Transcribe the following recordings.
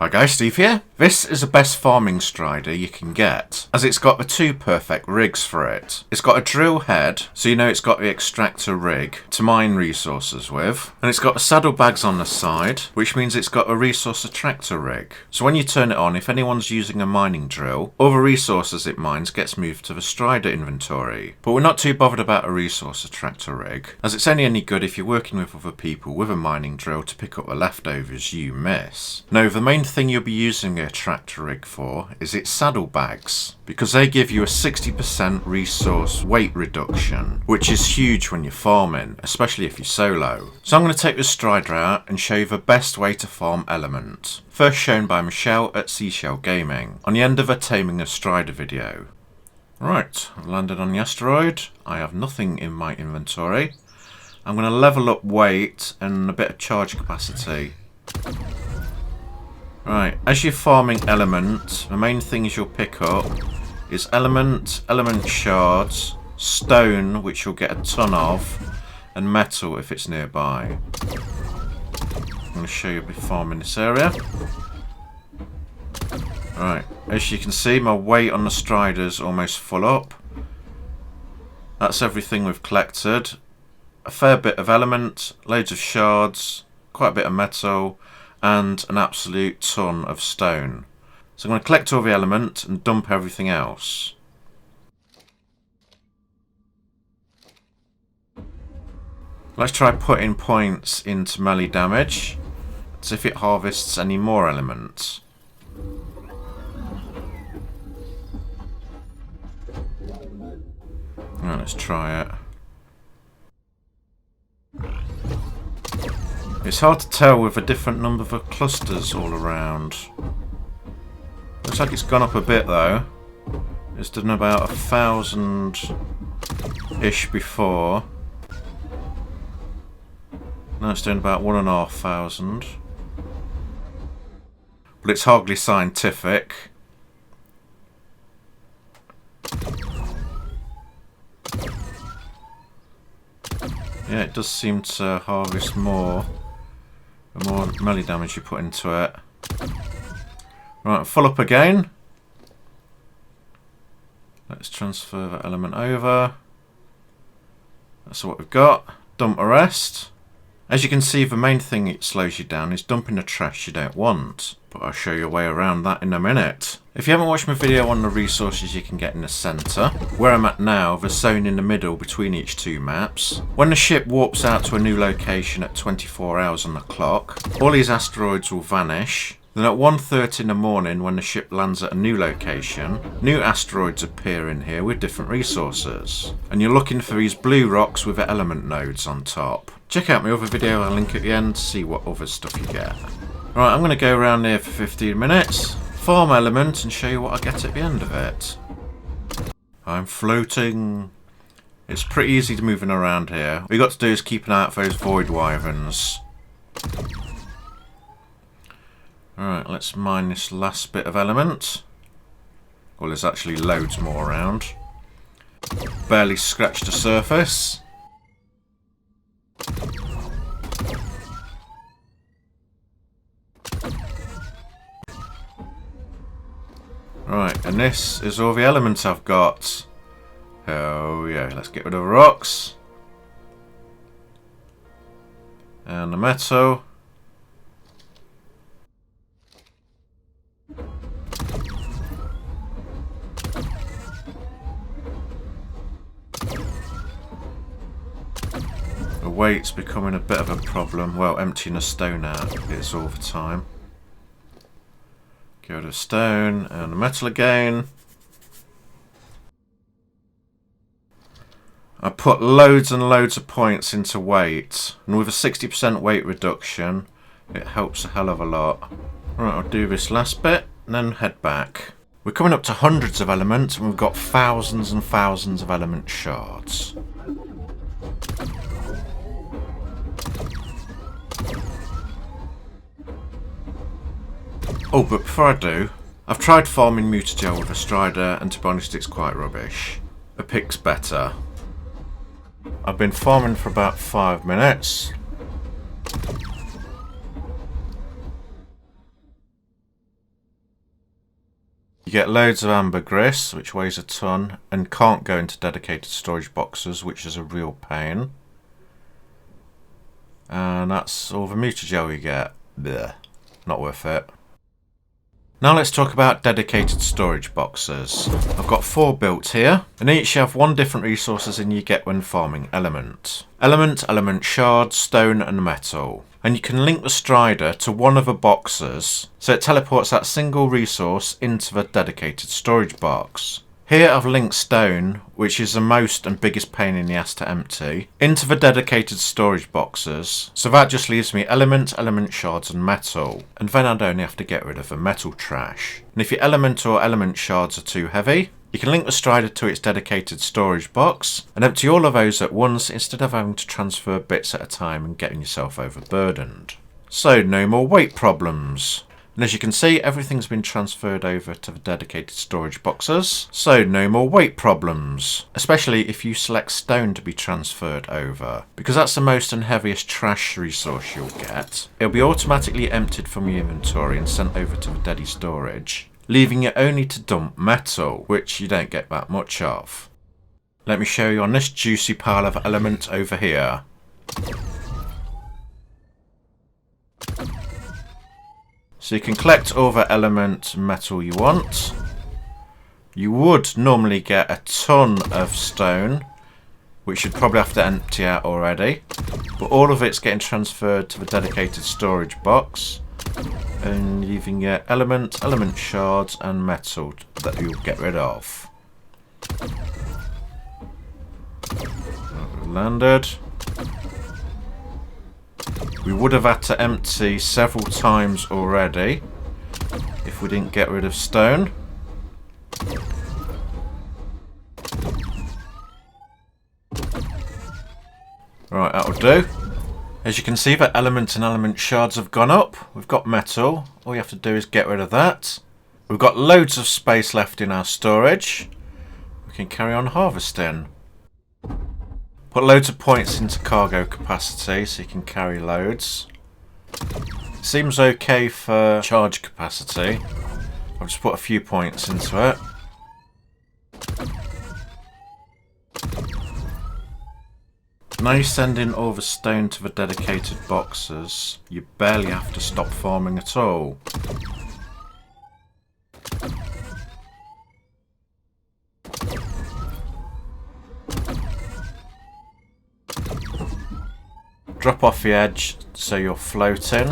Hi guys, Steve here. This is the best farming strider you can get, as it's got the two perfect rigs for it. It's got a drill head, so you know it's got the extractor rig to mine resources with, and it's got the saddlebags on the side, which means it's got a resource attractor rig. So when you turn it on, if anyone's using a mining drill, all the resources it mines gets moved to the strider inventory. But we're not too bothered about a resource attractor rig, as it's only any good if you're working with other people with a mining drill to pick up the leftovers you miss. No, the main thing you'll be using a tractor rig for is its saddlebags, because they give you a 60% resource weight reduction, which is huge when you're farming, especially if you're solo. So I'm going to take the strider out and show you the best way to farm Element. First shown by Michelle at Seashell Gaming, on the end of a Taming a Strider video. Right, I've landed on the Asteroid. I have nothing in my inventory. I'm going to level up weight and a bit of charge capacity. Right, as you're farming Element, the main things you'll pick up is element shards, stone, which you'll get a ton of, and metal if it's nearby. I'm going to show you before farming this area. Right, as you can see, my weight on the strider's almost full up. That's everything we've collected. A fair bit of element, loads of shards, quite a bit of metal, and an absolute ton of stone. So I'm going to collect all the element and dump everything else. Let's try putting points into melee damage, as if it harvests any more elements. Right, let's try it. It's hard to tell with a different number of clusters all around. Looks like it's gone up a bit though. It's done about 1,000-ish before. Now it's doing about 1,500. But it's hardly scientific. Yeah, it does seem to harvest more. The more melee damage you put into it. Right, full up again. Let's transfer the element over. That's what we've got. Dump the rest. As you can see, the main thing it slows you down is dumping the trash you don't want. But I'll show you a way around that in a minute. If you haven't watched my video on the resources you can get in the centre, where I'm at now, the zone in the middle between each two maps, when the ship warps out to a new location at 24 hours on the clock, all these asteroids will vanish. Then at 1:30 in the morning, when the ship lands at a new location, new asteroids appear in here with different resources. And you're looking for these blue rocks with the element nodes on top. Check out my other video, I'll link at the end to see what other stuff you get. Right, I'm going to go around here for 15 minutes, farm element, and show you what I get at the end of it. I'm floating. It's pretty easy to moving around here. All you got to do is keep an eye out for those void wyverns. Alright, let's mine this last bit of element. Well, there's actually loads more around. Barely scratched the surface. Right, and this is all the elements I've got. Oh yeah, let's get rid of the rocks. And the metal. The weight's becoming a bit of a problem. Well, emptying a stone out is all the time. Get rid of stone and the metal again. I put loads and loads of points into weight, and with a 60% weight reduction, it helps a hell of a lot. Right, I'll do this last bit and then head back. We're coming up to hundreds of elements, and we've got thousands and thousands of element shards. Oh, but before I do, I've tried farming Mutagel with a strider, and to be honest, it's quite rubbish. A pick's better. I've been farming for about 5 minutes. 5 minutes. You get loads of ambergris, which weighs a ton, and can't go into dedicated storage boxes, which is a real pain. And that's all the mutagel you get. Blech. Not worth it. Now let's talk about dedicated storage boxes. I've got 4 built here, and each have 1 different resources than you get when farming element. Element shards, stone and metal. And you can link the Styder to one of the boxes, so it teleports that single resource into the dedicated storage box. Here I've linked stone, which is the most and biggest pain in the ass to empty, into the dedicated storage boxes, so that just leaves me element shards and metal, and then I'd only have to get rid of the metal trash. And if your element or element shards are too heavy, you can link the Styder to its dedicated storage box and empty all of those at once instead of having to transfer bits at a time and getting yourself overburdened. So no more weight problems. And as you can see, everything's been transferred over to the dedicated storage boxes, so no more weight problems. Especially if you select stone to be transferred over, because that's the most and heaviest trash resource you'll get. It'll be automatically emptied from your inventory and sent over to the dedicated storage, leaving it only to dump metal, which you don't get that much of. Let me show you on this juicy pile of element over here. So you can collect all the element metal you want. You would normally get a ton of stone, which you'd probably have to empty out already. But all of it's getting transferred to the dedicated storage box. And you can get element shards and metal that you'll get rid of. Landed. We would have had to empty several times already if we didn't get rid of stone. Right, that'll do. As you can see, the element and element shards have gone up. We've got metal. All you have to do is get rid of that. We've got loads of space left in our storage. We can carry on harvesting. Put loads of points into cargo capacity so you can carry loads. Seems okay for charge capacity. I'll just put a few points into it. Now you send in all the stone to the dedicated boxes, you barely have to stop farming at all. Drop off the edge so you're floating.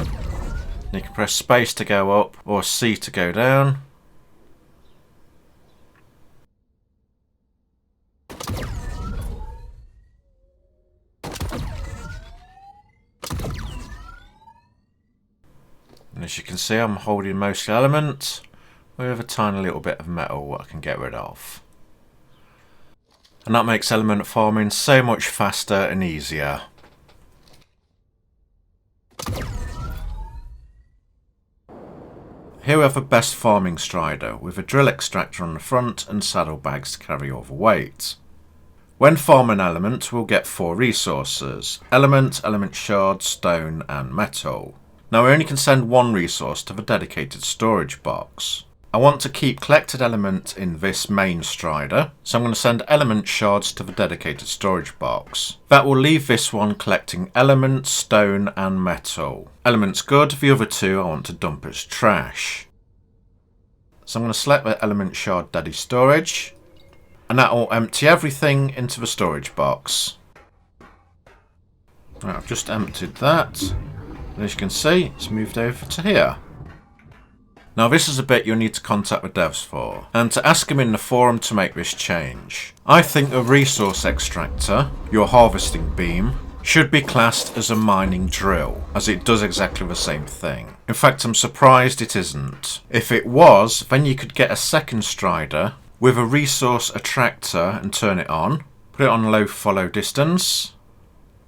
You can press space to go up or C to go down. And as you can see, I'm holding most elements with a tiny little bit of metal what I can get rid of. And that makes element farming so much faster and easier. Here we have the best farming Styder with a drill extractor on the front and saddlebags to carry all the weight. When farming element, we'll get 4 resources: element shard, stone and metal. Now we only can send 1 resource to the dedicated storage box. I want to keep collected element in this main Styder, so I'm going to send element shards to the dedicated storage box. That will leave this one collecting element, stone and metal. Element's good, the other 2 I want to dump as trash. So I'm going to select the element shard daddy storage, and that will empty everything into the storage box. Right, I've just emptied that, and as you can see, it's moved over to here. Now this is a bit you'll need to contact the devs for, and to ask them in the forum to make this change. I think a resource extractor, your harvesting beam, should be classed as a mining drill, as it does exactly the same thing. In fact, I'm surprised it isn't. If it was, then you could get a second Styder with a resource attractor and turn it on, put it on low follow distance,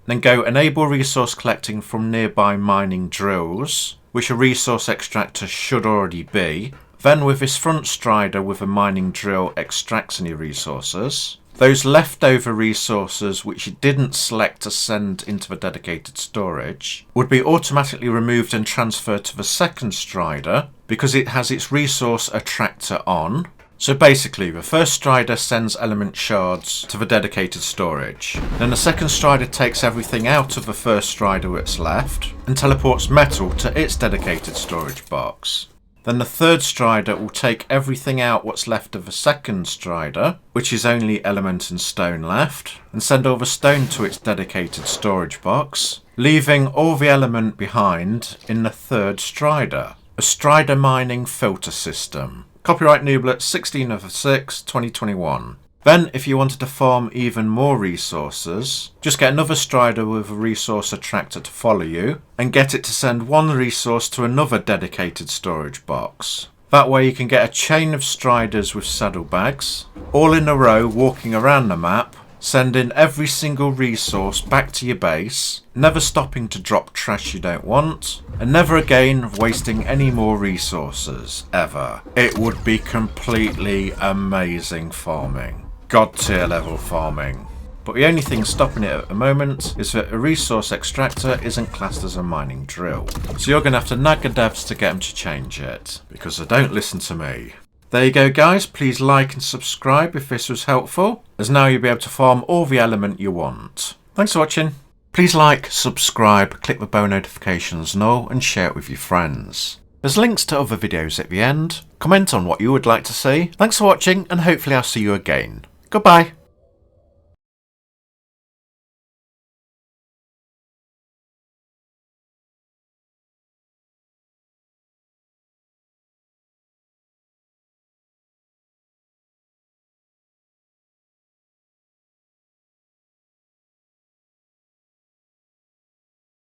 then go enable resource collecting from nearby mining drills, which a resource extractor should already be. Then with this front Styder with a mining drill extracts any resources. those leftover resources which you didn't select to send into the dedicated storage would be automatically removed and transferred to the second Strider because it has its resource attractor on. So basically, the first Strider sends element shards to the dedicated storage. Then the second Strider takes everything out of the first Strider that's left and teleports metal to its dedicated storage box. Then the third Strider will take everything out what's left of the second Strider, which is only element and stone left, and send all the stone to its dedicated storage box, leaving all the element behind in the third Strider. A Strider mining filter system. Copyright Nooblet 16/6/2021. Then, if you wanted to farm even more resources, just get another Strider with a resource attractor to follow you, and get it to send one resource to another dedicated storage box. That way you can get a chain of Striders with saddlebags, all in a row walking around the map, sending every single resource back to your base, never stopping to drop trash you don't want, and never again wasting any more resources, ever. It would be completely amazing farming. God tier level farming. But the only thing stopping it at the moment is that a resource extractor isn't classed as a mining drill. So you're going to have to nag the devs to get them to change it, because they don't listen to me. There you go guys, please like and subscribe if this was helpful, as now you'll be able to farm all the element you want. Thanks for watching. Please like, subscribe, click the bell notifications and all, and share it with your friends. There's links to other videos at the end. Comment on what you would like to see. Thanks for watching, and hopefully I'll see you again. Goodbye.